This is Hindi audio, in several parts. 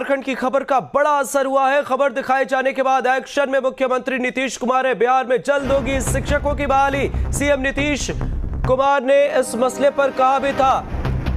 झारखंड की खबर का बड़ा असर हुआ है। खबर दिखाए जाने के बाद एक्शन में मुख्यमंत्री नीतीश कुमार है। बिहार में जल्द होगी शिक्षकों की बहाली। सीएम नीतीश कुमार ने इस मसले पर कहा भी था।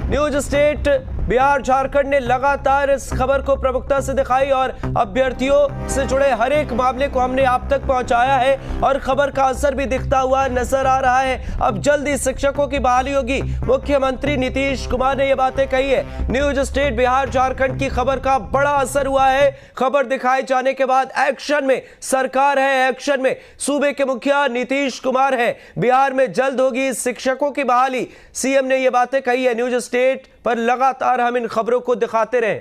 न्यूज स्टेट बिहार झारखंड ने लगातार इस खबर को प्रमुखता से दिखाई और अभ्यर्थियों से जुड़े हर एक मामले को हमने आप तक पहुंचाया है और खबर का असर भी दिखता हुआ नजर आ रहा है। अब जल्दी शिक्षकों की बहाली होगी। मुख्यमंत्री नीतीश कुमार ने यह बातें कही है। न्यूज स्टेट बिहार झारखंड की खबर का बड़ा असर हुआ है। खबर दिखाए जाने के बाद एक्शन में सरकार है। एक्शन में सूबे के मुखिया नीतीश कुमार है। बिहार में जल्द होगी शिक्षकों की बहाली। सीएम ने यह बातें कही है। न्यूज स्टेट पर लगातार हम इन खबरों को दिखाते रहे।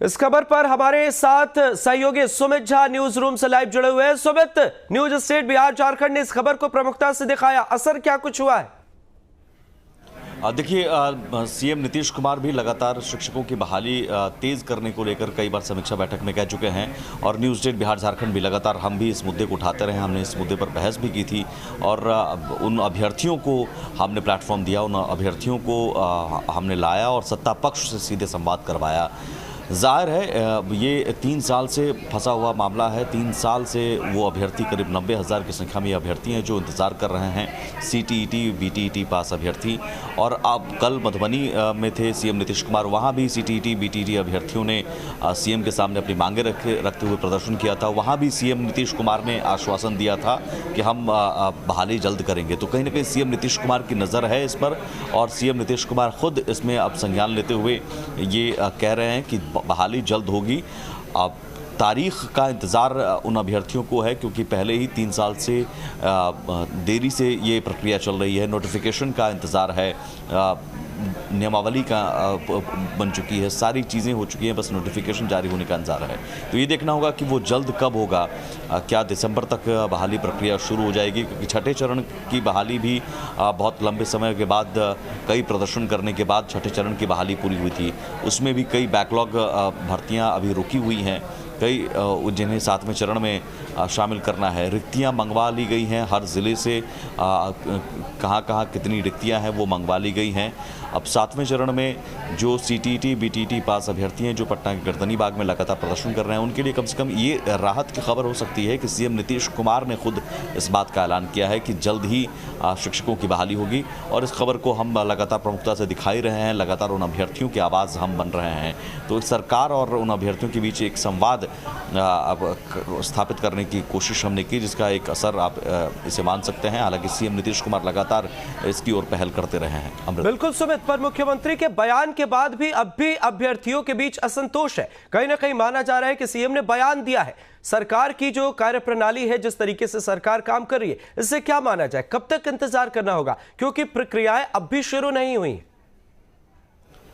इस खबर पर हमारे साथ सहयोगी सुमित झा न्यूज रूम से लाइव जुड़े हुए हैं। सुमित, न्यूज स्टेट बिहार झारखंड ने इस खबर को प्रमुखता से दिखाया, असर क्या कुछ हुआ है? देखिए, सीएम नीतीश कुमार भी लगातार शिक्षकों की बहाली तेज़ करने को लेकर कई बार समीक्षा बैठक में कह चुके हैं और न्यूज स्टेट बिहार झारखंड भी लगातार हम भी इस मुद्दे को उठाते रहे। हमने इस मुद्दे पर बहस भी की थी और उन अभ्यर्थियों को हमने प्लेटफॉर्म दिया, उन अभ्यर्थियों को हमने लाया और सत्ता पक्ष से सीधे संवाद करवाया। जाहिर है ये 3 साल से फंसा हुआ मामला है। 3 साल से वो अभ्यर्थी, करीब 90,000 की संख्या में ये अभ्यर्थी हैं जो इंतज़ार कर रहे हैं CTET BTET पास अभ्यर्थी। और अब कल मधुबनी में थे सीएम नीतीश कुमार, वहाँ भी CTET BTET अभ्यर्थियों ने सीएम के सामने अपनी मांगें रखते हुए प्रदर्शन किया था। वहाँ भी सीएम नीतीश कुमार ने आश्वासन दिया था कि हम बहाली जल्द करेंगे। तो कहीं ना कहीं सीएम नीतीश कुमार की नज़र है इस पर और सीएम नीतीश कुमार खुद इसमें अब संज्ञान लेते हुए ये कह रहे हैं कि बहाली जल्द होगी। अब तारीख का इंतज़ार उन अभ्यर्थियों को है क्योंकि पहले ही 3 साल से देरी से ये प्रक्रिया चल रही है। नोटिफिकेशन का इंतज़ार है, नियमावली का बन चुकी है, सारी चीज़ें हो चुकी हैं, बस नोटिफिकेशन जारी होने का इंतज़ार है। तो ये देखना होगा कि वो जल्द कब होगा। क्या दिसंबर तक बहाली प्रक्रिया शुरू हो जाएगी? क्योंकि छठे चरण की बहाली भी बहुत लंबे समय के बाद, कई प्रदर्शन करने के बाद छठे चरण की बहाली पूरी हुई थी। उसमें भी कई बैकलॉग भर्तियाँ अभी रुकी हुई हैं, कई जिन्हें 7वें चरण में शामिल करना है। रिक्तियां मंगवा ली गई हैं हर ज़िले से, कहाँ कितनी रिक्तियां हैं वो मंगवा ली गई हैं। अब 7वें चरण में जो CTET BTET पास अभ्यर्थी हैं जो पटना के गर्दनी बाग में लगातार प्रदर्शन कर रहे हैं, उनके लिए कम से कम ये राहत की खबर हो सकती है कि सीएम नीतीश कुमार ने खुद इस बात का ऐलान किया है कि जल्द ही शिक्षकों की बहाली होगी। और इस खबर को हम लगातार प्रमुखता से दिखाई रहे हैं, लगातार उन अभ्यर्थियों की आवाज़ हम बन रहे हैं। तो सरकार और उन अभ्यर्थियों के बीच एक संवाद स्थापित करने की कोशिश हमने की, जिसका एक असर आप इसे मान सकते हैं। हालांकि सीएम नीतीश कुमार लगातार इसकी ओर पहल करते रहे हैं। बिल्कुल सुमित, पर मुख्यमंत्री के बयान के बाद भी अब भी अभ्यर्थियों के बीच असंतोष है। कहीं ना कहीं माना जा रहा है कि सीएम ने बयान दिया है, सरकार की जो कार्यप्रणाली है, जिस तरीके से सरकार काम कर रही है, इससे क्या माना जाए? कब तक इंतजार करना होगा क्योंकि प्रक्रियाएं अब भी शुरू नहीं हुई?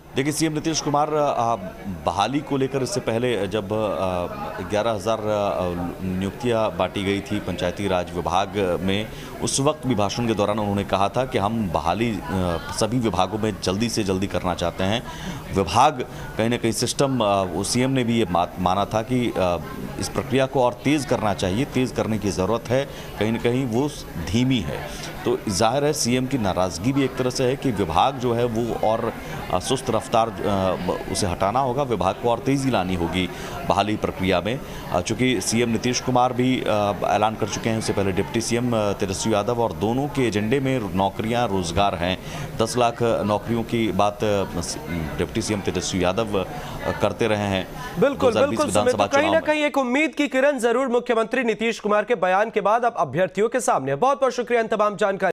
देखिए, सीएम नीतीश कुमार बहाली को लेकर इससे पहले जब 11,000 नियुक्तियां बांटी गई थी पंचायती राज विभाग में, उस वक्त भी भाषण के दौरान उन्होंने कहा था कि हम बहाली सभी विभागों में जल्दी से जल्दी करना चाहते हैं। विभाग कहीं ना कहीं सिस्टम, सीएम ने भी ये माना था कि इस प्रक्रिया को और तेज़ करना चाहिए, तेज़ करने की ज़रूरत है, कहीं ना कहीं वो धीमी है। तो जाहिर है सीएम की नाराज़गी भी एक तरह से है कि विभाग जो है वो और सुस्त रफ्तार उसे हटाना होगा, विभाग को और तेज़ी लानी होगी बहाली प्रक्रिया में। चूँकि सीएम नीतीश कुमार भी ऐलान कर चुके हैं, उससे पहले डिप्टी सीएम तेजस्वी यादव, और दोनों के एजेंडे में नौकरियां, रोजगार हैं। 10 लाख नौकरियों की बात डिप्टी सीएम तेजस्वी यादव करते रहे हैं। बिल्कुल बिल्कुल, कहीं ना कहीं एक उम्मीद की किरण जरूर मुख्यमंत्री नीतीश कुमार के बयान के बाद अब अभ्यर्थियों के सामने। बहुत बहुत शुक्रिया इन तमाम जानकारी।